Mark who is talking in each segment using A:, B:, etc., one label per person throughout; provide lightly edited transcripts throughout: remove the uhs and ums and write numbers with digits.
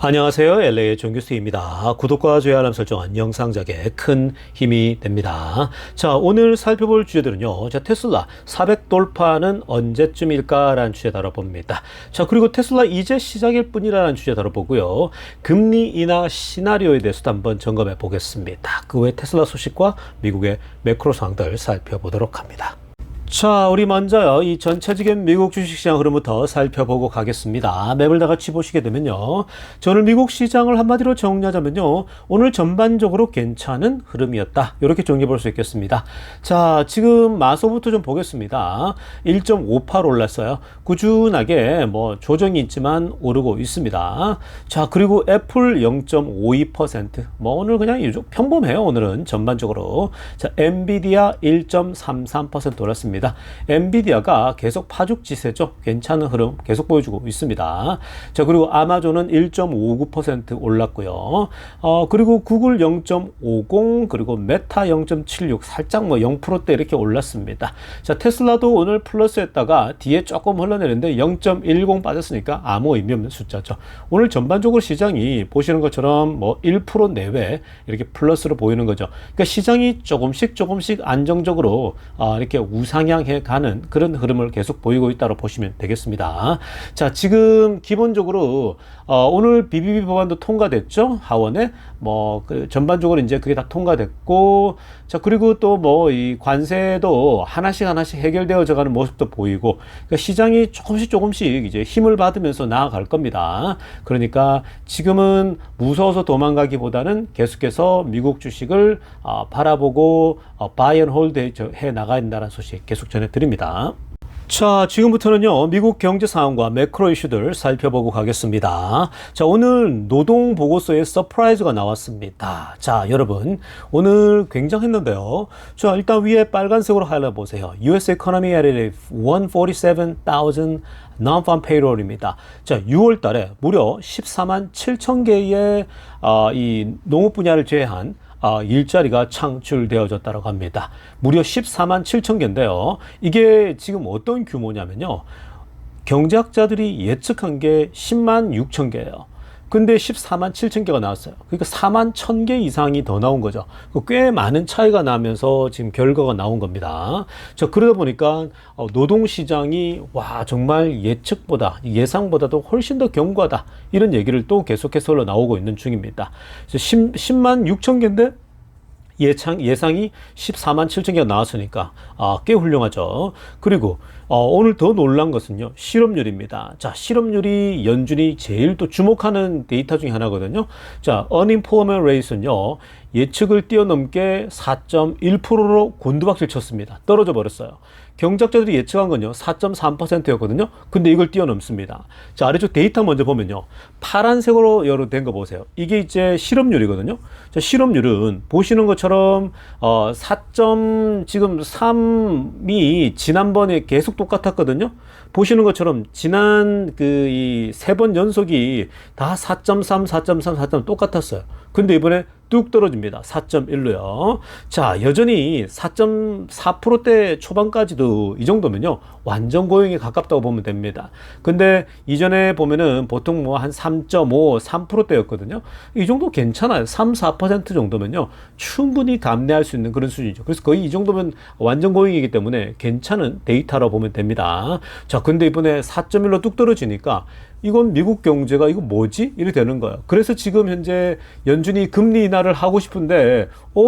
A: 안녕하세요. LA의 정규수입니다. 구독과 좋아요 알람 설정은 영상작에 큰 힘이 됩니다. 자, 오늘 살펴볼 주제들은요. 자, 테슬라 400 돌파는 언제쯤일까라는 주제 다뤄봅니다. 자, 그리고 테슬라 이제 시작일 뿐이라는 주제 다뤄보고요. 금리 인하 시나리오에 대해서도 한번 점검해 보겠습니다. 그 외 테슬라 소식과 미국의 매크로 상황들 살펴보도록 합니다. 자, 우리 먼저요, 이 전체적인 미국 주식시장 흐름부터 살펴보고 가겠습니다. 맵을 다 같이 보시게 되면요. 저는 미국 시장을 한마디로 정리하자면요. 오늘 전반적으로 괜찮은 흐름이었다. 이렇게 정리해 볼 수 있겠습니다. 자, 지금 마소부터 좀 보겠습니다. 1.58 올랐어요. 꾸준하게 뭐 조정이 있지만 오르고 있습니다. 자, 그리고 애플 0.52%. 뭐 오늘 그냥 평범해요. 오늘은 전반적으로. 자, 엔비디아 1.33% 올랐습니다. 엔비디아가 계속 파죽지세죠. 괜찮은 흐름 계속 보여주고 있습니다. 자, 그리고 아마존은 1.59% 올랐고요. 그리고 구글 0.50, 그리고 메타 0.76, 살짝 뭐 0%대 이렇게 올랐습니다. 자, 테슬라도 오늘 플러스했다가 뒤에 조금 흘러내리는데 0.10 빠졌으니까 아무 의미 없는 숫자죠. 오늘 전반적으로 시장이 보시는 것처럼 뭐 1% 내외 이렇게 플러스로 보이는 거죠. 그러니까 시장이 조금씩 안정적으로 이렇게 우상향 해 가는 그런 흐름을 계속 보이고 있다고 보시면 되겠습니다. 자, 지금 기본적으로 오늘 BBB 법안도 통과됐죠. 하원에 그 전반적으로 이제 그게 다 통과됐고, 자, 그리고 또 뭐 이 관세도 하나씩 해결되어져 가는 모습도 보이고, 그러니까 시장이 조금씩 이제 힘을 받으면서 나아갈 겁니다. 그러니까 지금은 무서워서 도망가기보다는 계속해서 미국 주식을 바라보고 바이 앤 홀드 해 나가야 된다는 소식 계속 전해드립니다. 자, 지금부터는요, 미국 경제 상황과 매크로 이슈들 살펴보고 가겠습니다. 자, 오늘 노동 보고서에 서프라이즈가 나왔습니다. 자, 여러분, 오늘 굉장했는데요. 자, 일단 위에 빨간색으로 하이라이트 보세요. US economy at 147,000 non-farm payroll입니다. 자, 6월 달에 무려 14만 7천 개의 이 농업 분야를 제외한 일자리가 창출되어졌다고 합니다. 무려 14만 7천 개인데요. 이게 지금 어떤 규모냐면요. 경제학자들이 예측한 게 10만 6천 개예요. 근데 14만 7천 개가 나왔어요. 그러니까 4만 1천 개 이상이 더 나온 거죠. 꽤 많은 차이가 나면서 지금 결과가 나온 겁니다. 자, 그러다 보니까 노동시장이 정말 예상보다도 훨씬 더 견고하다. 이런 얘기를 또 계속해서 나오고 있는 중입니다. 10만 6천 개인데 예상이 14만 7천 개가 나왔으니까 꽤 훌륭하죠. 그리고 오늘 더 놀란 것은요, 실업률입니다. 자, 실업률이 연준이 제일 또 주목하는 데이터 중에 하나거든요. 자, unemployment rate는요, 예측을 뛰어넘게 4.1%로 곤두박질 쳤습니다. 떨어져 버렸어요. 경제학자들이 예측한 건요, 4.3%였거든요. 근데 이걸 뛰어넘습니다. 자, 아래쪽 데이터 먼저 보면요, 파란색으로 된 거 보세요. 이게 이제 실업률이거든요. 자, 실업률은 보시는 것처럼 4.3이 지난번에 계속 똑같았거든요. 보시는 것처럼 지난 이 3번 연속이 다 4.3 똑같았어요. 근데 이번에 뚝 떨어집니다. 4.1로요. 자, 여전히 4.4%대 초반까지도 이 정도면요, 완전 고용에 가깝다고 보면 됩니다. 근데 이전에 보면은 보통 한 3.5, 3%대였거든요. 이 정도 괜찮아요. 3, 4% 정도면요, 충분히 감내할 수 있는 그런 수준이죠. 그래서 거의 이 정도면 완전 고용이기 때문에 괜찮은 데이터라고 보면 됩니다. 자, 근데 이번에 4.1로 뚝 떨어지니까 이건 미국 경제가 이거 뭐지? 이렇게 되는 거예요. 그래서 지금 현재 연준이 금리 인하를 하고 싶은데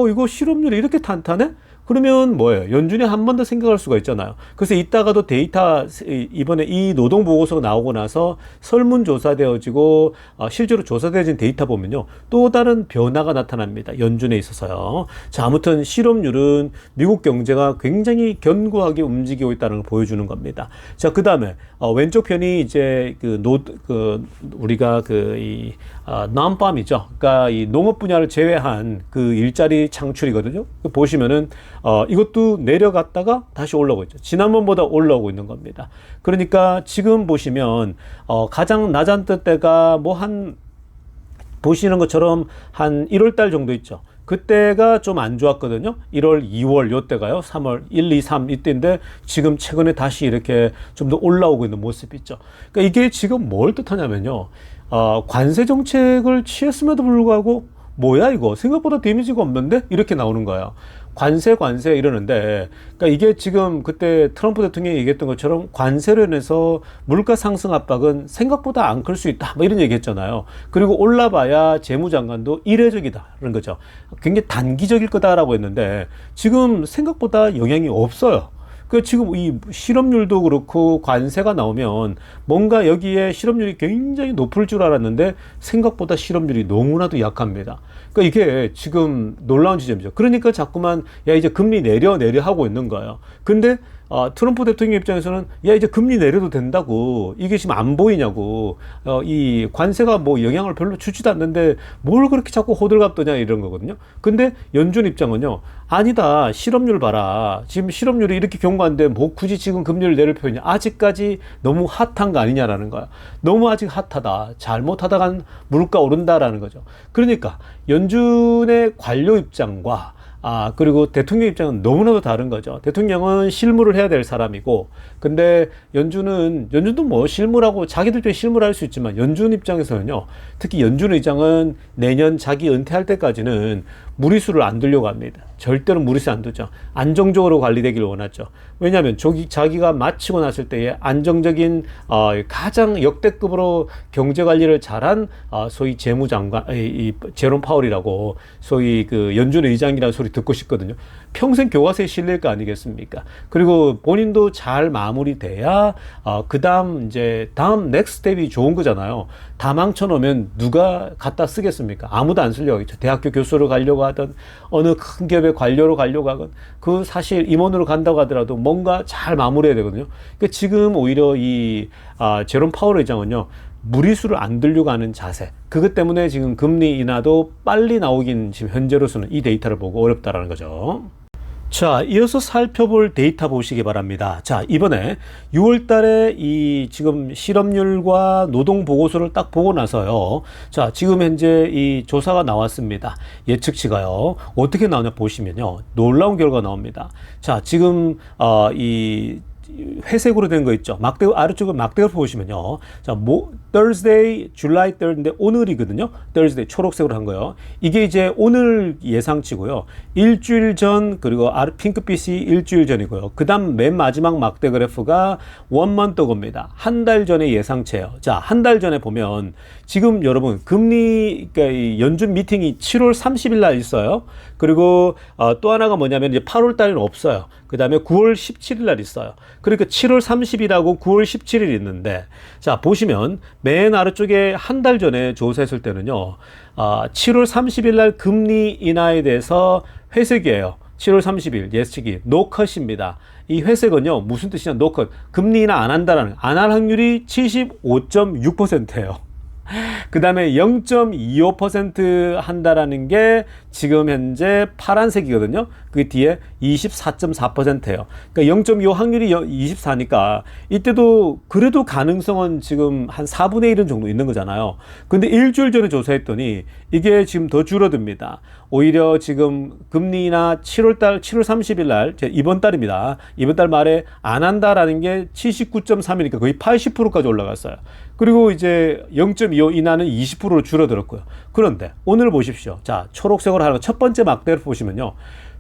A: 이거 실업률이 이렇게 탄탄해? 그러면 뭐예요? 연준이 한 번 더 생각할 수가 있잖아요. 그래서 이따가도 데이터, 이번에 이 노동보고서가 나오고 나서 설문조사되어지고 실제로 조사되어진 데이터 보면요, 또 다른 변화가 나타납니다. 연준에 있어서요. 자, 아무튼 실업률은 미국 경제가 굉장히 견고하게 움직이고 있다는 걸 보여주는 겁니다. 자, 그 다음에 왼쪽 편이 이제 우리가 non-farm이죠. 그러니까 이 농업 분야를 제외한 그 일자리 창출이거든요. 보시면은 이것도 내려갔다가 다시 올라오고 있죠. 지난번보다 올라오고 있는 겁니다. 그러니까 지금 보시면 가장 낮은 때가 보시는 것처럼 한 1월 달 정도 있죠. 그때가 좀 안 좋았거든요. 1월, 2월 요때가요. 3월 1, 2, 3 이때인데 지금 최근에 다시 이렇게 좀 더 올라오고 있는 모습이 있죠. 그러니까 이게 지금 뭘 뜻하냐면요. 관세 정책을 취했음에도 불구하고 뭐야 이거 생각보다 데미지가 없는데 이렇게 나오는 거예요. 관세 이러는데, 그러니까 이게 지금 그때 트럼프 대통령이 얘기했던 것처럼 관세로 인해서 물가 상승 압박은 생각보다 안 클 수 있다 뭐 이런 얘기했잖아요. 그리고 올라봐야 재무장관도 이례적이다라는 거죠. 굉장히 단기적일 거다라고 했는데 지금 생각보다 영향이 없어요. 그 지금 이 실업률도 그렇고 관세가 나오면 뭔가 여기에 실업률이 굉장히 높을 줄 알았는데 생각보다 실업률이 너무나도 약합니다. 그러니까 이게 지금 놀라운 지점이죠. 그러니까 자꾸만 야 이제 금리 내려 하고 있는 거예요. 근데 트럼프 대통령 입장에서는 야 이제 금리 내려도 된다고 이게 지금 안 보이냐고 이 관세가 뭐 영향을 별로 주지도 않는데 뭘 그렇게 자꾸 호들갑 떠냐 이런 거거든요. 근데 연준 입장은요 아니다 실업률 봐라 지금 실업률이 이렇게 견고한데 뭐 굳이 지금 금리를 내릴 필요냐 아직까지 너무 핫한 거 아니냐라는 거야. 너무 아직 핫하다 잘못하다간 물가 오른다라는 거죠. 그러니까 연준의 관료 입장과 그리고 대통령 입장은 너무나도 다른 거죠. 대통령은 실무를 해야 될 사람이고, 근데 연준도 뭐 실무라고 자기들도 실무를 할 수 있지만, 연준 입장에서는요, 특히 연준 의장은 내년 자기 은퇴할 때까지는 무리수를 안 두려고 합니다. 절대로 무리수 안 두죠. 안정적으로 관리되기를 원하죠. 왜냐하면 자기가 마치고 났을 때에 안정적인 가장 역대급으로 경제 관리를 잘한 소위 재무장관, 제롬 파월이라고 소위 그 연준 의장이라는 소리 듣고 싶거든요. 평생 교과서에 실릴 거 아니겠습니까? 그리고 본인도 잘 마무리돼야 다음 넥스트 스텝이 좋은 거잖아요. 다 망쳐놓으면 누가 갖다 쓰겠습니까? 아무도 안 쓰려고 하겠죠. 대학교 교수로 가려고 하든 어느 큰 기업의 관료로 가려고 하건 그 사실 임원으로 간다고 하더라도 뭔가 잘 마무리해야 되거든요. 그러니까 지금 오히려 이 제롬 파월 의장은요. 무리수를 안 들려고 하는 자세. 그것 때문에 지금 금리 인하도 빨리 나오긴 지금 현재로서는 이 데이터를 보고 어렵다라는 거죠. 자, 이어서 살펴볼 데이터 보시기 바랍니다. 자, 이번에 6월 달에 이 지금 실업률과 노동 보고서를 딱 보고 나서요. 자, 지금 현재 이 조사가 나왔습니다. 예측치가요. 어떻게 나오냐 보시면요. 놀라운 결과가 나옵니다. 자, 지금 이 회색으로 된 거 있죠. 아래쪽에 막대가 보시면요. 자, Thursday, July 3rd 인데 오늘이거든요. Thursday 초록색으로 한 거요. 이게 이제 오늘 예상치고요. 일주일 전 그리고 핑크빛이 일주일 전이고요. 그다음 맨 마지막 막대 그래프가 원먼트 겁니다. 한 달 전의 예상치예요. 자, 한 달 전에 보면 지금 여러분 금리 그러니까 연준 미팅이 7월 30일 날 있어요. 그리고 또 하나가 뭐냐면 이제 8월 달에는 없어요. 그 다음에 9월 17일 날 있어요. 그러니까 7월 30일하고 9월 17일 있는데, 자, 보시면 맨 아래쪽에 한 달 전에 조사했을 때는요, 7월 30일 날 금리 인하에 대해서 회색이에요. 7월 30일 예측이 노컷입니다. 이 회색은요, 무슨 뜻이냐, 노컷. 금리 인하 안 할 확률이 75.6%예요. 그 다음에 0.25% 한다라는 게 지금 현재 파란색이거든요. 그 뒤에 24.4%예요. 그러니까 0.25 확률이 24니까 이때도 그래도 가능성은 지금 한 4분의 1은 정도 있는 거잖아요. 근데 일주일 전에 조사했더니 이게 지금 더 줄어듭니다. 오히려 지금 금리나 7월 30일 날, 이번 달입니다. 이번 달 말에 안 한다라는 게 79.3이니까 거의 80%까지 올라갔어요. 그리고 이제 0.25 인하는 20%로 줄어들었고요. 그런데 오늘 보십시오. 자, 초록색으로 하는 첫 번째 막대를 보시면요.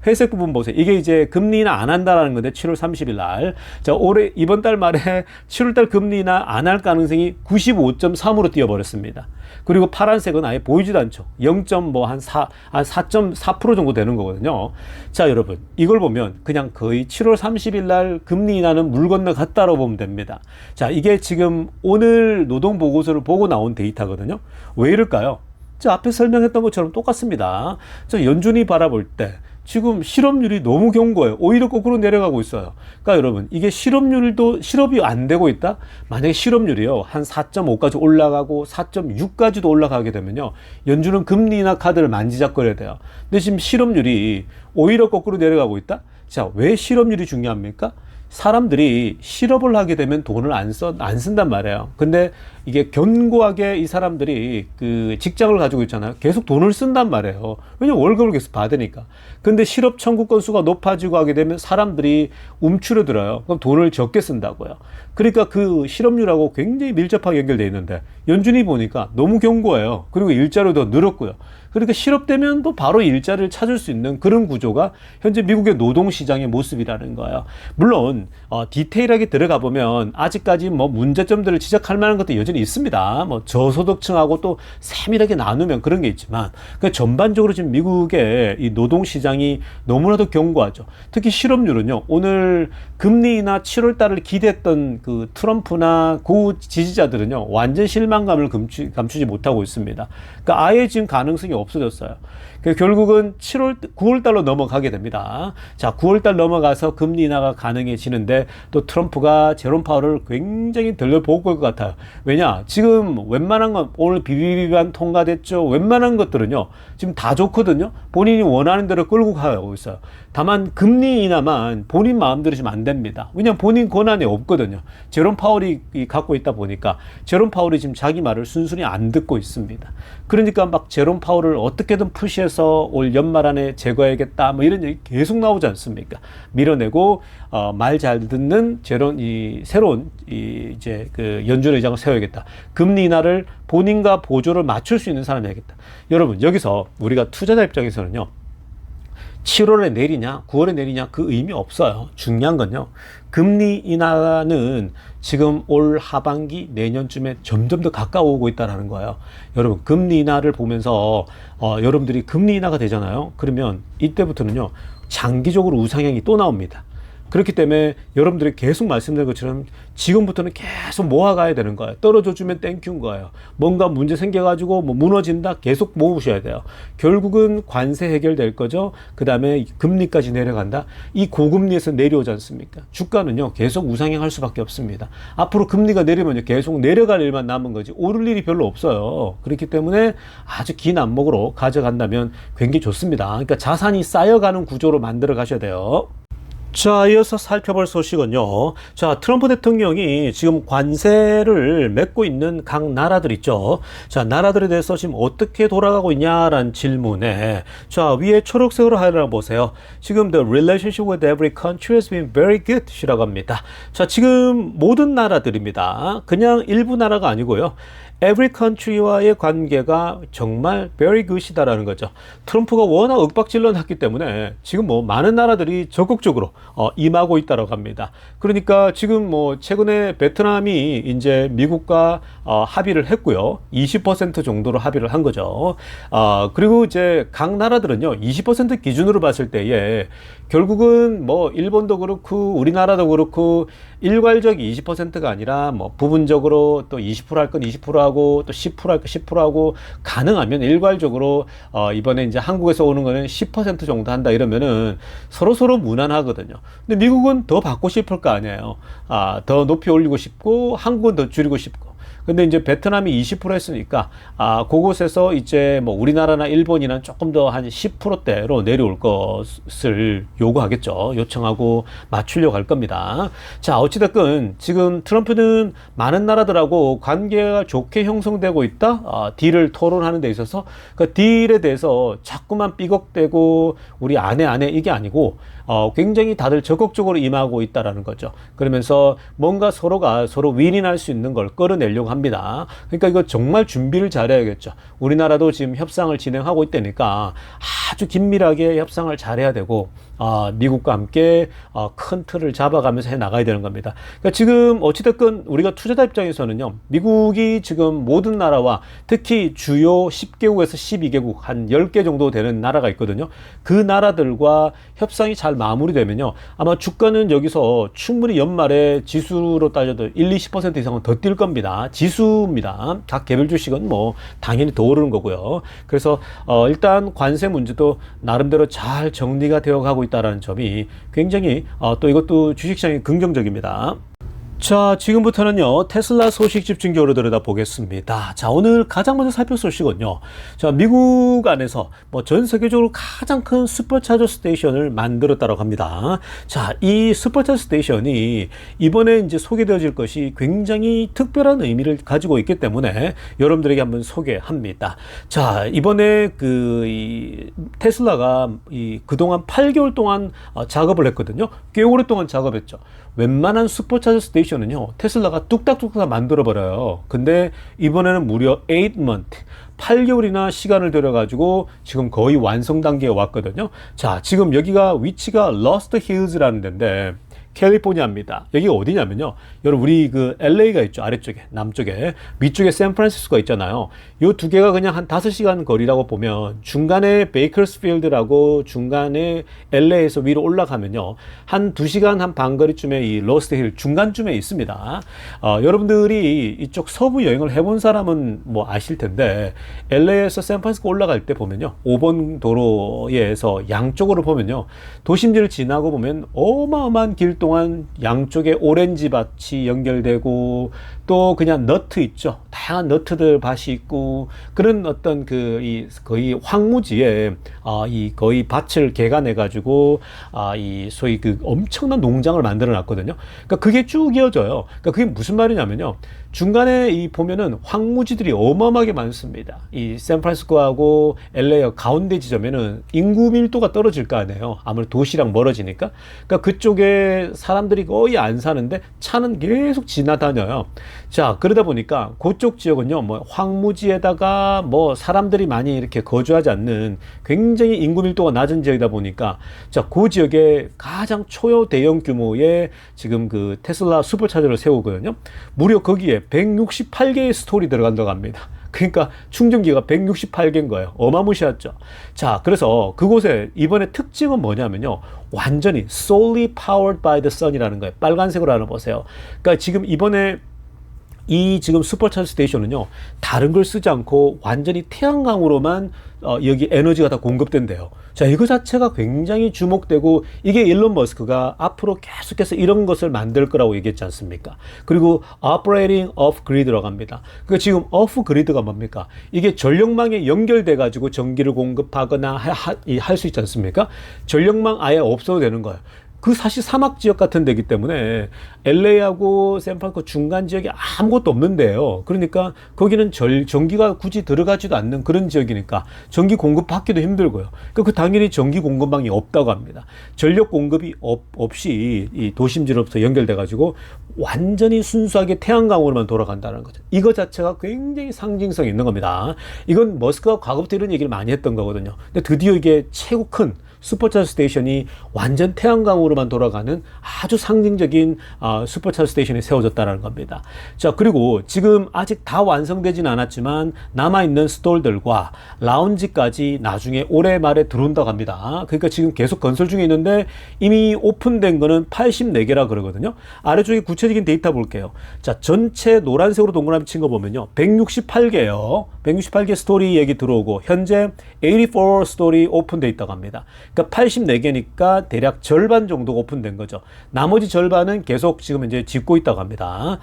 A: 회색 부분 보세요. 이게 이제 금리 인하 안 한다라는 건데 7월 30일 날. 자, 이번 달 말에 7월 달 금리 인하 안 할 가능성이 95.3으로 뛰어버렸습니다. 그리고 파란색은 아예 보이지도 않죠. 4.4% 정도 되는 거거든요. 자, 여러분. 이걸 보면 그냥 거의 7월 30일 날 금리 인하는 물 건너갔다고 보면 됩니다. 자, 이게 지금 오늘 노동 보고서를 보고 나온 데이터거든요. 왜 이럴까요? 자, 앞에 설명했던 것처럼 똑같습니다. 자, 연준이 바라볼 때 지금 실업률이 너무 견고해요. 오히려 거꾸로 내려가고 있어요. 그러니까 여러분, 이게 실업이 안 되고 있다? 만약에 실업률이요, 한 4.5까지 올라가고 4.6까지도 올라가게 되면요, 연준은 금리 인하 카드를 만지작거려야 돼요. 근데 지금 실업률이 오히려 거꾸로 내려가고 있다? 자, 왜 실업률이 중요합니까? 사람들이 실업을 하게 되면 돈을 안 쓴단 말이에요. 근데 이게 견고하게 이 사람들이 그 직장을 가지고 있잖아요. 계속 돈을 쓴단 말이에요. 왜냐면 월급을 계속 받으니까. 근데 실업 청구 건수가 높아지고 하게 되면 사람들이 움츠러들어요. 그럼 돈을 적게 쓴다고요. 그러니까 그 실업률하고 굉장히 밀접하게 연결되어 있는데 연준이 보니까 너무 견고해요. 그리고 일자리도 늘었고요. 그러니까 실업되면 또 바로 일자리를 찾을 수 있는 그런 구조가 현재 미국의 노동시장의 모습이라는 거예요. 물론 디테일하게 들어가 보면 아직까지 뭐 문제점들을 지적할 만한 것도 여전히 있습니다. 뭐 저소득층하고 또 세밀하게 나누면 그런 게 있지만 그 전반적으로 지금 미국의 이 노동시장이 너무나도 견고하죠. 특히 실업률은요. 오늘 금리 인하 7월 달을 기대했던 그 트럼프나 고 지지자들은요. 완전 실망감을 감추지 못하고 있습니다. 그러니까 아예 지금 가능성이 없어졌어요. 결국은 9월 달로 넘어가게 됩니다. 자, 9월 달 넘어가서 금리 인하가 가능해지는데 또 트럼프가 제롬 파월을 굉장히 들려보고 올 것 같아요. 왜냐? 지금 웬만한 건 오늘 비비비반 통과됐죠. 웬만한 것들은요. 지금 다 좋거든요. 본인이 원하는 대로 끌고 가고 있어요. 다만 금리 인하만 본인 마음대로 지금 안 됩니다. 왜냐면 본인 권한이 없거든요. 제롬 파월이 갖고 있다 보니까 제롬 파월이 지금 자기 말을 순순히 안 듣고 있습니다. 그러니까 막 제롬 파월을 어떻게든 푸시해서 올 연말 안에 제거해야겠다 뭐 이런 얘기 계속 나오지 않습니까? 밀어내고 말 잘 듣는 새로운 이제 그 연준 의장을 세워야겠다. 금리 인하를 본인과 보조를 맞출 수 있는 사람이 야겠다. 여러분 여기서 우리가 투자자 입장에서는요. 7월에 내리냐 9월에 내리냐 그 의미 없어요. 중요한 건요. 금리 인하는 지금 올 하반기 내년쯤에 점점 더 가까워오고 있다는 거예요. 여러분 금리 인하를 보면서 여러분들이 금리 인하가 되잖아요. 그러면 이때부터는요. 장기적으로 우상향이 또 나옵니다. 그렇기 때문에 여러분들이 계속 말씀드린 것처럼 지금부터는 계속 모아가야 되는 거예요. 떨어져주면 땡큐인 거예요. 뭔가 문제 생겨가지고 뭐 무너진다 계속 모으셔야 돼요. 결국은 관세 해결될 거죠. 그 다음에 금리까지 내려간다. 이 고금리에서 내려오지 않습니까? 주가는요 계속 우상향할 수밖에 없습니다. 앞으로 금리가 내리면요 계속 내려갈 일만 남은 거지 오를 일이 별로 없어요. 그렇기 때문에 아주 긴 안목으로 가져간다면 굉장히 좋습니다. 그러니까 자산이 쌓여가는 구조로 만들어 가셔야 돼요. 자, 이어서 살펴볼 소식은요. 자, 트럼프 대통령이 지금 관세를 맺고 있는 각 나라들 있죠. 자, 나라들에 대해서 지금 어떻게 돌아가고 있냐라는 질문에 자, 위에 초록색으로 하나 보세요. 지금 the relationship with every country has been very good 이라고 합니다. 자, 지금 모든 나라들입니다. 그냥 일부 나라가 아니고요. every country와의 관계가 정말 very good이다라는 거죠. 트럼프가 워낙 윽박질러 놨기 때문에 지금 뭐 많은 나라들이 적극적으로 임하고 있다라고 합니다. 그러니까 지금 뭐 최근에 베트남이 이제 미국과 합의를 했고요. 20% 정도로 합의를 한 거죠. 그리고 이제 각 나라들은요. 20% 기준으로 봤을 때에 결국은 뭐 일본도 그렇고 우리나라도 그렇고 일괄적 20%가 아니라 뭐 부분적으로 또 20% 할 건 20% 하고 또 10% 할 건 10% 하고 가능하면 일괄적으로 이번에 이제 한국에서 오는 거는 10% 정도 한다 이러면은 서로 무난하거든요. 근데 미국은 더 받고 싶을 거 아니에요. 더 높이 올리고 싶고 한국은 더 줄이고 싶고. 근데 이제 베트남이 20% 했으니까 그곳에서 이제 뭐 우리나라나 일본이나 조금 더 한 10%대로 내려올 것을 요구하겠죠. 요청하고 맞추려고 할 겁니다. 자, 어찌됐건 지금 트럼프는 많은 나라들하고 관계가 좋게 형성되고 있다. 딜을 토론하는 데 있어서 그 딜에 대해서 자꾸만 삐걱대고 우리 안 해 이게 아니고 굉장히 다들 적극적으로 임하고 있다라는 거죠. 그러면서 뭔가 서로가 서로 윈윈할 수 있는 걸 끌어내려고 합니다. 그러니까 이거 정말 준비를 잘해야겠죠. 우리나라도 지금 협상을 진행하고 있다니까 아주 긴밀하게 협상을 잘해야 되고 미국과 함께 큰 틀을 잡아가면서 해 나가야 되는 겁니다. 그러니까 지금 어찌됐건 우리가 투자자 입장에서는요. 미국이 지금 모든 나라와 특히 주요 10개국에서 12개국 한 10개 정도 되는 나라가 있거든요. 그 나라들과 협상이 잘 마무리되면요. 아마 주가는 여기서 충분히 연말에 지수로 따져도 1-20% 이상은 더 뛸 겁니다. 지수입니다. 각 개별 주식은 뭐 당연히 더 오르는 거고요. 그래서 일단 관세 문제도 나름대로 잘 정리가 되어 가고 있다는 점이 굉장히 또 이것도 주식시장이 긍정적입니다. 자, 지금부터는요, 테슬라 소식 집중적으로 들여다보겠습니다. 자, 오늘 가장 먼저 살펴볼 소식은요, 자, 미국 안에서 전 세계적으로 가장 큰 슈퍼차저 스테이션을 만들었다고 합니다. 자, 이 슈퍼차저 스테이션이 이번에 이제 소개되어질 것이 굉장히 특별한 의미를 가지고 있기 때문에 여러분들에게 한번 소개합니다. 자, 이번에 이 테슬라가 그동안 8개월 동안 작업을 했거든요. 꽤 오랫동안 작업했죠. 웬만한 슈퍼차저 스테이션은요, 테슬라가 뚝딱뚝딱 만들어버려요. 근데 이번에는 무려 8month, 8개월이나 시간을 들여가지고 지금 거의 완성 단계에 왔거든요. 자, 지금 여기가 위치가 러스트 힐즈라는 데인데, 캘리포니아입니다. 여기가 어디냐면요, 여러분 우리 그 LA가 있죠, 아래쪽에 남쪽에, 위쪽에 샌프란시스코가 있잖아요. 요 두 개가 그냥 한 5시간 거리라고 보면, 중간에 베이커스필드라고 중간에 LA에서 위로 올라가면요, 한 2시간 한 반 거리쯤에 이 러스트 힐 중간쯤에 있습니다. 여러분들이 이쪽 서부 여행을 해본 사람은 아실 텐데, LA에서 샌프란시스코 올라갈 때 보면요, 5번 도로에서 양쪽으로 보면요, 도심지를 지나고 보면 어마어마한 길 동안 양쪽에 오렌지 밭이 연결되고, 또 그냥 너트 있죠. 다양한 너트들 밭이 있고, 그런 어떤 거의 황무지에 거의 밭을 개간해 가지고 소위 그 엄청난 농장을 만들어 놨거든요. 그러니까 그게 쭉 이어져요. 그러니까 그게 무슨 말이냐면요, 중간에 보면은 황무지들이 어마어마하게 많습니다. 이 샌프란시스코하고 LA 가운데 지점에는 인구 밀도가 떨어질 거 아니에요. 아무래도 도시랑 멀어지니까. 그러니까 그쪽에 사람들이 거의 안 사는데 차는 계속 지나다녀요. 자, 그러다 보니까 그쪽 지역은요, 황무지에다가 사람들이 많이 이렇게 거주하지 않는 굉장히 인구 밀도가 낮은 지역이다 보니까, 자, 그 지역에 가장 초대형 규모의 지금 그 테슬라 슈퍼차저를 세우거든요. 무려 거기에 168개의 스토리 들어간다고 합니다. 그러니까 충전기가 168개인 거예요. 어마무시하죠. 자, 그래서 그곳에 이번에 특징은 뭐냐면요, 완전히 solely powered by the sun이라는 거예요. 빨간색으로 하나 보세요. 그러니까 지금 이번에 이 지금 슈퍼차저 스테이션은요, 다른 걸 쓰지 않고 완전히 태양광으로만 여기 에너지가 다 공급된대요. 자, 이거 자체가 굉장히 주목되고, 이게 일론 머스크가 앞으로 계속해서 이런 것을 만들 거라고 얘기했지 않습니까? 그리고 operating off grid라고 합니다. 그러니까 지금 off grid가 뭡니까? 이게 전력망에 연결돼 가지고 전기를 공급하거나 할 수 있지 않습니까? 전력망 아예 없어도 되는 거예요. 그 사실 사막 지역 같은 데기 때문에 LA하고 샌프란시스코 중간 지역에 아무것도 없는데요. 그러니까 거기는 전기가 굳이 들어가지도 않는 그런 지역이니까 전기 공급받기도 힘들고요. 그 당연히 전기 공급망이 없다고 합니다. 전력 공급이 없이 이 도심지로부터 연결돼 가지고 완전히 순수하게 태양광으로만 돌아간다는 거죠. 이거 자체가 굉장히 상징성이 있는 겁니다. 이건 머스크가 과거부터 이런 얘기를 많이 했던 거거든요. 근데 드디어 이게 최고 큰 슈퍼차저 스테이션이 완전 태양광으로만 돌아가는 아주 상징적인 슈퍼차저 스테이션이 세워졌다는 겁니다. 자, 그리고 지금 아직 다 완성되진 않았지만 남아있는 스톨들과 라운지까지 나중에 올해 말에 들어온다고 합니다. 그러니까 지금 계속 건설 중에 있는데 이미 오픈된 거는 84개라 그러거든요. 아래쪽에 구체적인 데이터 볼게요. 자, 전체 노란색으로 동그라미 친 거 보면요, 168개요. 168개 스토리 얘기 들어오고, 현재 84 스토리 오픈돼 있다고 합니다. 그러니까 84개니까 대략 절반 정도가 오픈된 거죠. 나머지 절반은 계속 지금 이제 짓고 있다고 합니다.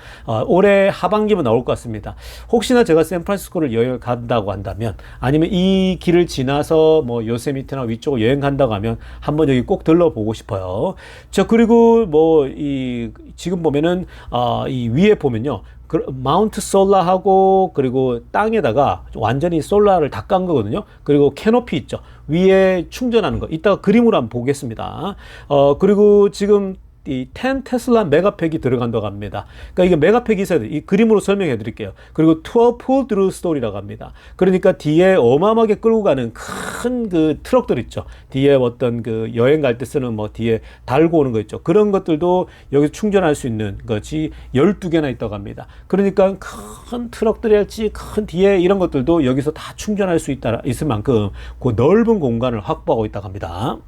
A: 올해 하반기면 나올 것 같습니다. 혹시나 제가 샌프란시스코를 여행을 간다고 한다면, 아니면 이 길을 지나서 요세미티나 위쪽을 여행 간다고 하면 한번 여기 꼭 들러보고 싶어요. 자, 그리고 지금 보면은 이 위에 보면요, 마운트 솔라하고 그리고 땅에다가 완전히 솔라를 다 깐 거거든요. 그리고 캐노피 있죠, 위에 충전하는 거. 이따가 그림으로 한번 보겠습니다. 그리고 지금 이 10 테슬라 메가팩이 들어간다고 합니다. 그러니까 이게 메가팩이 있어야 돼요. 이 그림으로 설명해 드릴게요. 그리고 12 pull through story라고 합니다. 그러니까 뒤에 어마어마하게 끌고 가는 큰 그 트럭들 있죠. 뒤에 어떤 그 여행 갈 때 쓰는 뒤에 달고 오는 거 있죠. 그런 것들도 여기서 충전할 수 있는 것이 12개나 있다고 합니다. 그러니까 큰 트럭들이 할지 큰 뒤에 이런 것들도 여기서 다 충전할 수 있을 만큼 그 넓은 공간을 확보하고 있다고 합니다.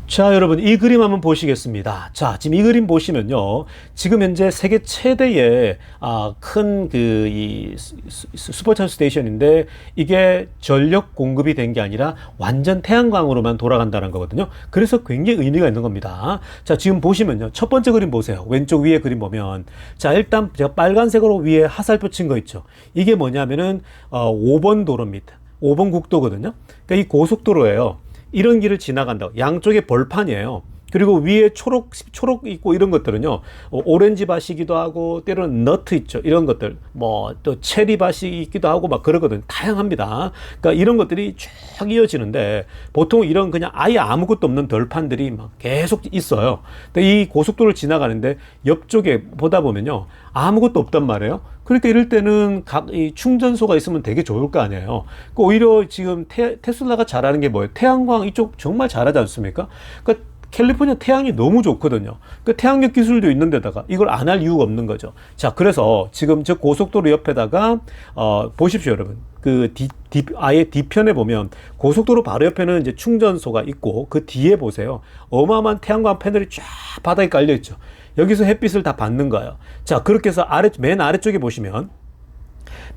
A: 자, 여러분, 이 그림 한번 보시겠습니다. 자, 지금 이 그림 보시면요. 지금 현재 세계 최대의 큰 이 슈퍼차저 스테이션인데 이게 전력 공급이 된 게 아니라 완전 태양광으로만 돌아간다는 거거든요. 그래서 굉장히 의미가 있는 겁니다. 자, 지금 보시면요. 첫 번째 그림 보세요. 왼쪽 위에 그림 보면. 자, 일단 제가 빨간색으로 위에 화살표 친 거 있죠. 이게 뭐냐면은 5번 도로입니다. 5번 국도거든요. 그러니까 이 고속도로예요. 이런 길을 지나간다고. 양쪽에 벌판이에요. 그리고 위에 초록 있고 이런 것들은요, 오렌지 밭이기도 하고, 때로는 너트 있죠. 이런 것들. 뭐, 또 체리 밭이 있기도 하고 막 그러거든요. 다양합니다. 그러니까 이런 것들이 쭉 이어지는데, 보통 이런 그냥 아예 아무것도 없는 덜판들이 막 계속 있어요. 근데 이 고속도로를 지나가는데, 옆쪽에 보다 보면요, 아무것도 없단 말이에요. 그러니까 이럴 때는 이 충전소가 있으면 되게 좋을 거 아니에요. 그러니까 오히려 지금 테슬라가 잘하는 게 뭐예요? 태양광 이쪽 정말 잘하지 않습니까? 그러니까 캘리포니아 태양이 너무 좋거든요. 그 태양력 기술도 있는 데다가 이걸 안 할 이유가 없는 거죠. 자, 그래서 지금 저 고속도로 옆에다가 보십시오, 여러분. 아예 뒤편에 보면 고속도로 바로 옆에는 이제 충전소가 있고 그 뒤에 보세요. 어마어마한 태양광 패널이 쫙 바닥에 깔려 있죠. 여기서 햇빛을 다 받는 거예요. 자, 그렇게 해서 맨 아래쪽에 보시면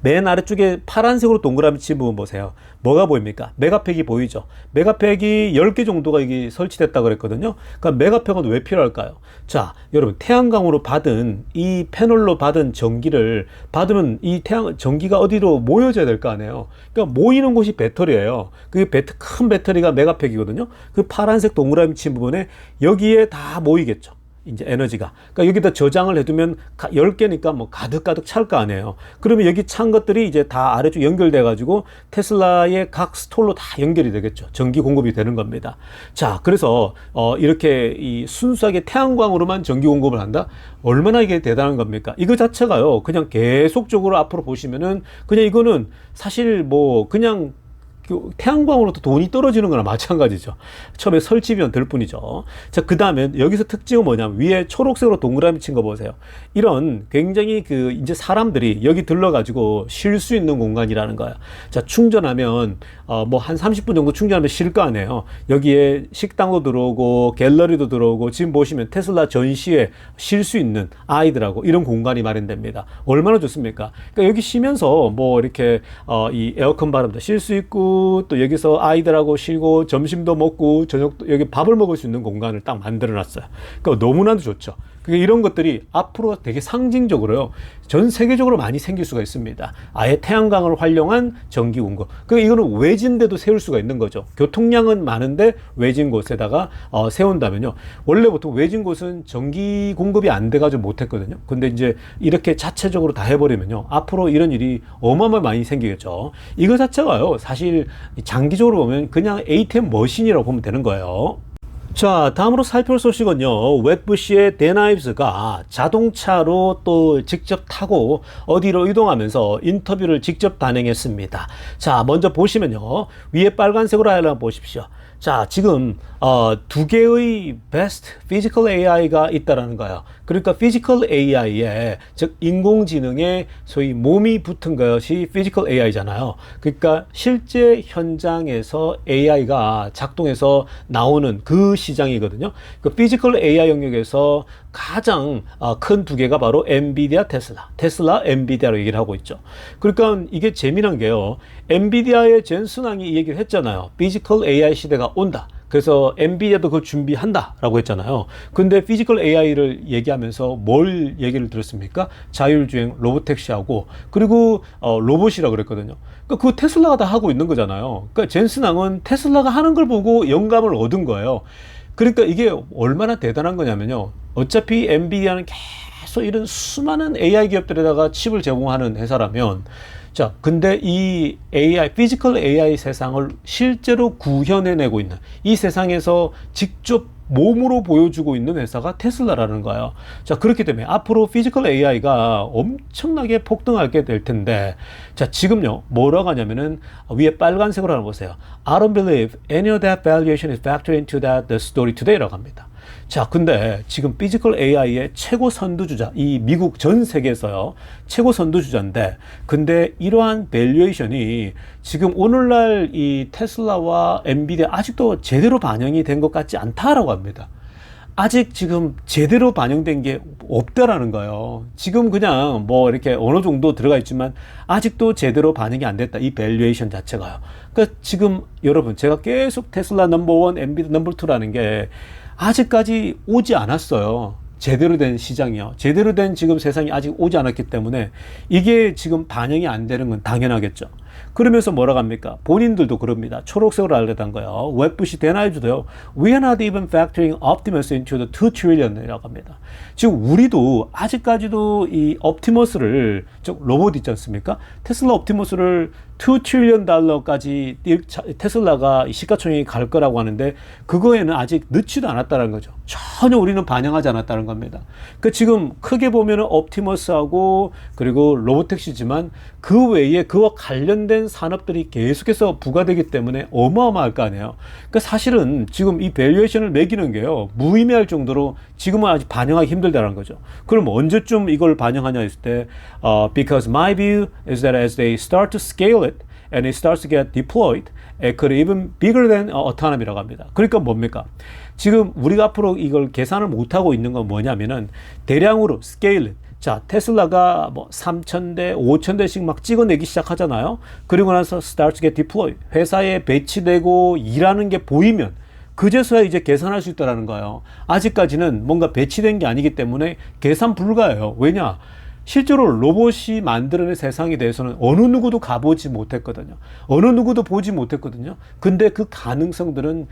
A: 맨 아래쪽에 파란색으로 동그라미 친 부분 보세요. 뭐가 보입니까? 메가팩이 보이죠? 메가팩이 10개 정도가 이게 설치됐다고 그랬거든요. 그러니까 메가팩은 왜 필요할까요? 자, 여러분, 태양광으로 받은 이 패널로 받은 전기를 받으면 이 전기가 어디로 모여져야 될 거 아니에요. 그러니까 모이는 곳이 배터리예요. 큰 배터리가 메가팩이거든요. 그 파란색 동그라미 친 부분에 여기에 다 모이겠죠. 이제 에너지가. 그러니까 여기다 저장을 해두면 10개니까 뭐 가득가득 찰 거 아니에요. 그러면 여기 찬 것들이 이제 다 아래쪽 연결돼가지고 테슬라의 각 스톨로 다 연결이 되겠죠. 전기 공급이 되는 겁니다. 자, 그래서 이렇게 이 순수하게 태양광으로만 전기 공급을 한다? 얼마나 이게 대단한 겁니까? 이거 자체가요. 그냥 계속적으로 앞으로 보시면은 그냥 이거는 사실 뭐 그냥 태양광으로도 돈이 떨어지는 거나 마찬가지죠. 처음에 설치비는 들 뿐이죠. 자, 그 다음에 여기서 특징은 뭐냐면 위에 초록색으로 동그라미 친 거 보세요. 이런 굉장히 이제 사람들이 여기 들러가지고 쉴 수 있는 공간이라는 거야. 자, 충전하면 뭐 한 30분 정도 충전하면 쉴 거 아니에요. 여기에 식당도 들어오고 갤러리도 들어오고 지금 보시면 테슬라 전시에 쉴 수 있는 아이들하고 이런 공간이 마련됩니다. 얼마나 좋습니까? 그러니까 여기 쉬면서 뭐 이렇게 이 에어컨 바람도 쉴 수 있고 또 여기서 아이들하고 쉬고 점심도 먹고 저녁도 여기 밥을 먹을 수 있는 공간을 딱 만들어 놨어요. 그러니까 너무나도 좋죠. 그러니까 이런 것들이 앞으로 되게 상징적으로요. 전 세계적으로 많이 생길 수가 있습니다. 아예 태양광을 활용한 전기 공급. 그러니까 이거는 외진데도 세울 수가 있는 거죠. 교통량은 많은데 외진 곳에다가 세운다면요. 원래 보통 외진 곳은 전기 공급이 안 돼가지고 못했거든요. 근데 이제 이렇게 자체적으로 다 해버리면요. 앞으로 이런 일이 어마어마하게 많이 생기겠죠. 이거 자체가요. 사실 장기적으로 보면 그냥 ATM 머신이라고 보면 되는 거예요. 자, 다음으로 살펴볼 소식은요. 웻부시의 데나이브스가 자동차로 또 직접 타고 어디로 이동하면서 인터뷰를 직접 단행했습니다. 자, 먼저 보시면요. 위에 빨간색으로 하얀 보십시오. 자, 지금 두 개의 베스트 피지컬 AI가 있다라는 거예요. 그러니까 피지컬 AI에 즉 인공지능에 소위 몸이 붙은 것이 피지컬 AI잖아요. 그러니까 실제 현장에서 AI가 작동해서 나오는 그 시장이거든요. 그 피지컬 AI 영역에서 가장 큰 두 개가 바로 엔비디아, 테슬라, 엔비디아로 얘기를 하고 있죠. 그러니까 이게 재미난 게요. 엔비디아의 젠슨왕이 이 얘기를 했잖아요. 피지컬 AI 시대가 온다. 그래서 엔비디아도 그걸 준비한다라고 했잖아요. 근데 피지컬 AI를 얘기하면서 뭘 얘기를 들었습니까? 자율주행 로보택시하고 그리고 로봇이라고 그랬거든요. 그러니까 그 테슬라가 다 하고 있는 거잖아요. 그러니까 젠슨왕은 테슬라가 하는 걸 보고 영감을 얻은 거예요. 그러니까 이게 얼마나 대단한 거냐면요. 어차피 엔비디아는 계속 이런 수많은 AI 기업들에다가 칩을 제공하는 회사라면 자, 근데 이 AI, 피지컬 AI 세상을 실제로 구현해내고 있는 이 세상에서 직접 몸으로 보여주고 있는 회사가 테슬라라는 거예요. 자, 그렇기 때문에 앞으로 피지컬 AI가 엄청나게 폭등하게 될 텐데, 자, 지금요, 뭐라고 하냐면은, 위에 빨간색으로 하나 보세요. I don't believe any of that valuation is factored into the story today라고 합니다. 자, 근데 지금 피지컬 AI의 최고 선두주자, 이 미국 전 세계에서요, 최고 선두주자인데, 근데 이러한 밸류에이션이 지금 오늘날 이 테슬라와 엔비디아 아직도 제대로 반영이 된 것 같지 않다라고 합니다. 아직 지금 제대로 반영된 게 없다라는 거예요. 지금 그냥 뭐 이렇게 어느 정도 들어가 있지만 아직도 제대로 반영이 안 됐다. 이 밸류에이션 자체가요. 그러니까 지금 여러분 제가 계속 테슬라 넘버 1, 엔비디아 넘버 2라는 게 아직까지 오지 않았어요. 제대로 된 시장이요. 제대로 된 지금 세상이 아직 오지 않았기 때문에 이게 지금 반영이 안 되는 건 당연하겠죠. 그러면서 뭐라고 합니까? 본인들도 그럽니다. 초록색으로 알려단 거예요. 웹부시 데나이즈도요. We are not even factoring Optimus into the 2 trillion이라고 합니다. 지금 우리도 아직까지도 이 옵티머스를, 즉 로봇 있지 않습니까? 테슬라 옵티머스를 2 트릴리언 달러까지 테슬라가 시가총액이 갈 거라고 하는데 그거에는 아직 넣지도 않았다는 거죠. 전혀 우리는 반영하지 않았다는 겁니다. 그 지금 크게 보면은 옵티머스하고 그리고 로보택시지만 그 외에 그와 관련된 산업들이 계속해서 부과되기 때문에 어마어마할 거 아니에요. 그러니까 사실은 지금 이 밸류에이션을 매기는 게요, 무의미할 정도로 지금은 아직 반영하기 힘들다는 거죠. 그럼 언제쯤 이걸 반영하냐 했을 때, because my view is that as they start to scale it and it starts to get deployed, it could even bigger than autonomy라고 합니다. 그러니까 뭡니까? 지금 우리가 앞으로 이걸 계산을 못하고 있는 건 뭐냐면은 대량으로 scale it. 자, 테슬라가 뭐 3,000대, 5,000대씩 막 찍어내기 시작하잖아요. 그리고 나서 start to get deployed. 회사에 배치되고 일하는 게 보이면 그제서야 이제 계산할 수 있다는 거예요. 아직까지는 뭔가 배치된 게 아니기 때문에 계산 불가예요. 왜냐? 실제로 로봇이 만들어낸 세상에 대해서는 어느 누구도 가보지 못했거든요. 어느 누구도 보지 못했거든요. 근데 그 가능성들은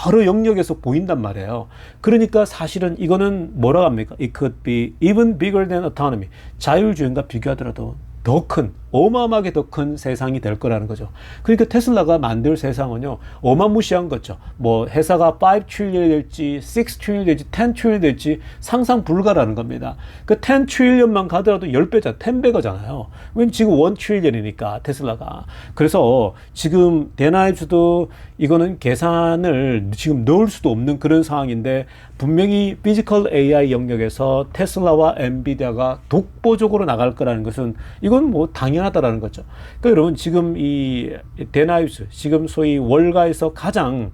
A: 여러 영역에서 보인단 말이에요. 그러니까 사실은 이거는 뭐라고 합니까? It could be even bigger than autonomy. 자율주행과 비교하더라도 더 큰, 어마어마하게 더 큰 세상이 될 거라는 거죠. 그러니까 테슬라가 만들 세상은요, 어마무시한 거죠. 뭐 회사가 5 트릴리언 될지 6 트릴리언 될지 10 트릴리언 될지 상상 불가라는 겁니다. 그 10 트릴리언만 가더라도 10배잖아. 10배거잖아요. 왜 지금 1 트릴리언이니까 테슬라가. 그래서 지금 데나이즈도 이거는 계산을 지금 넣을 수도 없는 그런 상황인데 분명히 피지컬 AI 영역에서 테슬라와 엔비디아가 독보적으로 나갈 거라는 것은 이건 뭐 당연하다라는 거죠. 그러니까 여러분 지금 이 데나이브스, 지금 소위 월가에서 가장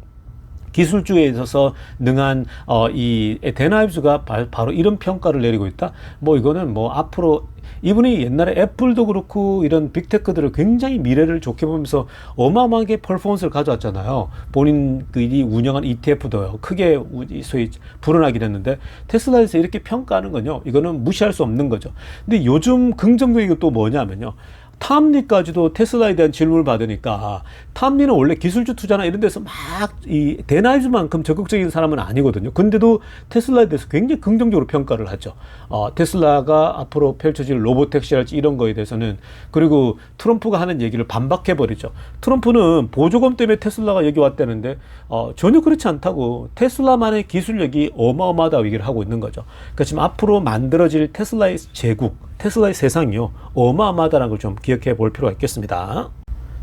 A: 기술주에 있어서 능한 이 데나이브스가 바로 이런 평가를 내리고 있다. 뭐 이거는 뭐 앞으로 이분이 옛날에 애플도 그렇고 이런 빅테크들을 굉장히 미래를 좋게 보면서 어마어마하게 퍼포먼스를 가져왔잖아요. 본인들이 운영한 ETF도요. 크게 소위 불어나긴 했는데 테슬라에서 이렇게 평가하는 건요. 이거는 무시할 수 없는 거죠. 근데 요즘 긍정적인 건 또 뭐냐면요. 탐리까지도 테슬라에 대한 질문을 받으니까 탐리는 원래 기술주 투자나 이런 데서 막 이 데나이즈만큼 적극적인 사람은 아니거든요. 근데도 테슬라에 대해서 굉장히 긍정적으로 평가를 하죠. 테슬라가 앞으로 펼쳐질 로보택시랄지 이런 거에 대해서는. 그리고 트럼프가 하는 얘기를 반박해버리죠. 트럼프는 보조금 때문에 테슬라가 여기 왔다는데 전혀 그렇지 않다고, 테슬라만의 기술력이 어마어마하다고 얘기를 하고 있는 거죠. 그러니까 지금 앞으로 만들어질 테슬라의 제국, 테슬라의 세상이요, 어마어마하다는 걸 좀 기억해 볼 필요가 있겠습니다.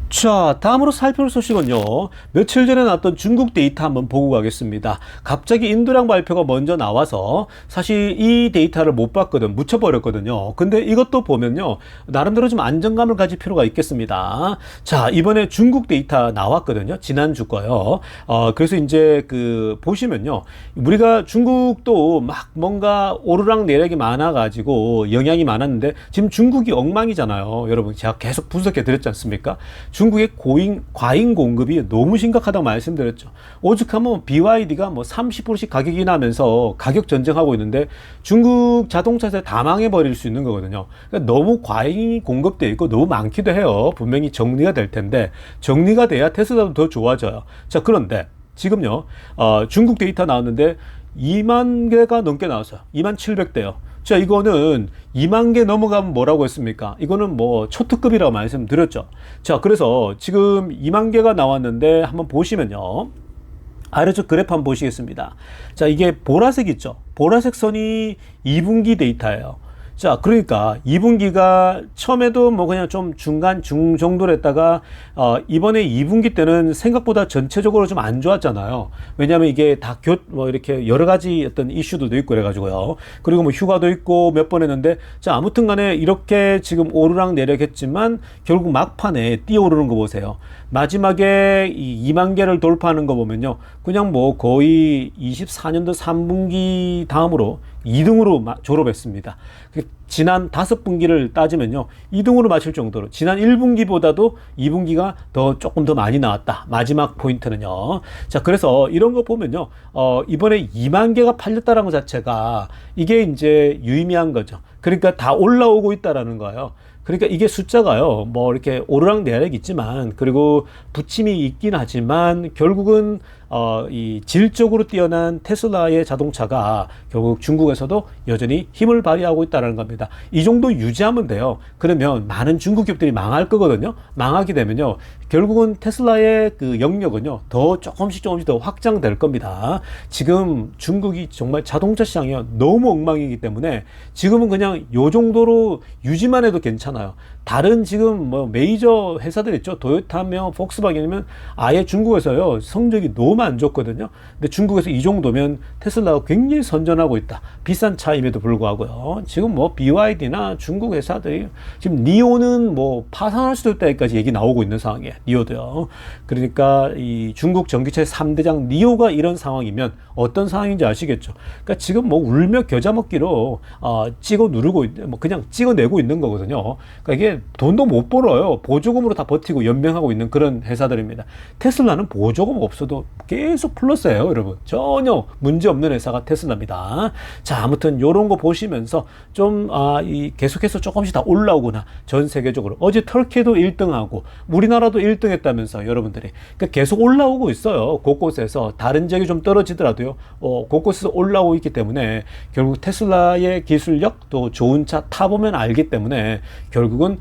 A: 자, 다음으로 살펴볼 소식은요, 며칠 전에 나왔던 중국 데이터 한번 보고 가겠습니다. 갑자기 인도량 발표가 먼저 나와서 사실 이 데이터를 못 봤거든, 묻혀버렸거든요. 근데 이것도 보면요, 나름대로 좀 안정감을 가질 필요가 있겠습니다. 자, 이번에 중국 데이터 나왔거든요. 지난주 거요. 그래서 이제 그 보시면요, 우리가 중국도 막 뭔가 오르락내락이 많아가지고 영향이 많았는데 지금 중국이 엉망이잖아요. 여러분 제가 계속 분석해 드렸지 않습니까? 중국의 과잉 공급이 너무 심각하다고 말씀드렸죠. 오죽하면 BYD가 뭐 30%씩 가격이 나면서 가격 전쟁하고 있는데 중국 자동차에서 다 망해버릴 수 있는 거거든요. 그러니까 너무 과잉이 공급되어 있고 너무 많기도 해요. 분명히 정리가 될 텐데 정리가 돼야 테슬라도 더 좋아져요. 자, 그런데 지금요, 중국 데이터 나왔는데 2만 개가 넘게 나왔어요. 2만 700대요. 자, 이거는 2만 개 넘어가면 뭐라고 했습니까? 이거는 뭐 초특급이라고 말씀드렸죠. 자, 그래서 지금 2만 개가 나왔는데 한번 보시면요, 아래쪽 그래프 한번 보시겠습니다. 자, 이게 보라색 있죠? 보라색 선이 2분기 데이터예요. 자, 그러니까 2분기가 처음에도 뭐 그냥 좀 중간 중 정도로 했다가 이번에 2분기 때는 생각보다 전체적으로 좀 안 좋았잖아요. 왜냐하면 이게 다 뭐 이렇게 여러 가지 어떤 이슈들도 있고 그래가지고요. 그리고 뭐 휴가도 있고 몇 번 했는데, 자, 아무튼 간에 이렇게 지금 오르락 내리락 했지만 결국 막판에 뛰어오르는 거 보세요. 마지막에 이 2만 개를 돌파하는 거 보면요, 그냥 뭐 거의 24년도 3분기 다음으로 2등으로 졸업했습니다. 지난 5분기를 따지면요, 2등으로 마칠 정도로 지난 1분기보다도 2분기가 조금 더 많이 나왔다. 마지막 포인트는요. 자, 그래서 이런 거 보면요, 이번에 2만 개가 팔렸다는 것 자체가 이게 이제 유의미한 거죠. 그러니까 다 올라오고 있다라는 거예요. 그러니까 이게 숫자가요, 뭐 이렇게 오르락 내리락 있지만, 그리고 부침이 있긴 하지만 결국은 이 질적으로 뛰어난 테슬라의 자동차가 결국 중국에서도 여전히 힘을 발휘하고 있다는 겁니다. 이 정도 유지하면 돼요. 그러면 많은 중국 기업들이 망할 거거든요. 망하게 되면요, 결국은 테슬라의 그 영역은요, 더 조금씩 더 확장될 겁니다. 지금 중국이 정말 자동차 시장이 너무 엉망이기 때문에 지금은 그냥 요 정도로 유지만 해도 괜찮아요. 다른 지금 뭐 메이저 회사들 있죠. 도요타며 폭스바겐이면 아예 중국에서요, 성적이 너무 안 좋거든요. 근데 중국에서 이 정도면 테슬라가 굉장히 선전하고 있다. 비싼 차임에도 불구하고요. 지금 뭐 BYD나 중국 회사들이 지금 니오는 뭐 파산할 수도 있다까지 얘기 나오고 있는 상황이에요. 니오도요. 그러니까 이 중국 전기차 3대장 니오가 이런 상황이면 어떤 상황인지 아시겠죠? 그러니까 지금 뭐 울며 겨자 먹기로 찍어 누르고 뭐 그냥 찍어내고 있는 거거든요. 그러니까 이게 돈도 못 벌어요. 보조금으로 다 버티고 연명하고 있는 그런 회사들입니다. 테슬라는 보조금 없어도 계속 플러스예요, 여러분. 전혀 문제 없는 회사가 테슬라입니다. 자, 아무튼 요런 거 보시면서 좀 계속해서 조금씩 다 올라오구나. 전 세계적으로. 어제 터키도 1등하고 우리나라도 1등 했다면서, 여러분들이. 그러니까 계속 올라오고 있어요. 곳곳에서. 다른 지역이 좀 떨어지더라도요, 곳곳에서 올라오고 있기 때문에 결국 테슬라의 기술력, 또 좋은 차 타보면 알기 때문에 결국은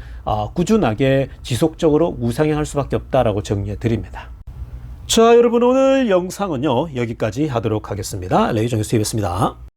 A: 꾸준하게 지속적으로 우상향할 수밖에 없다라고 정리해 드립니다. 자, 여러분, 오늘 영상은요, 여기까지 하도록 하겠습니다. 레이저 뉴스 TV였습니다.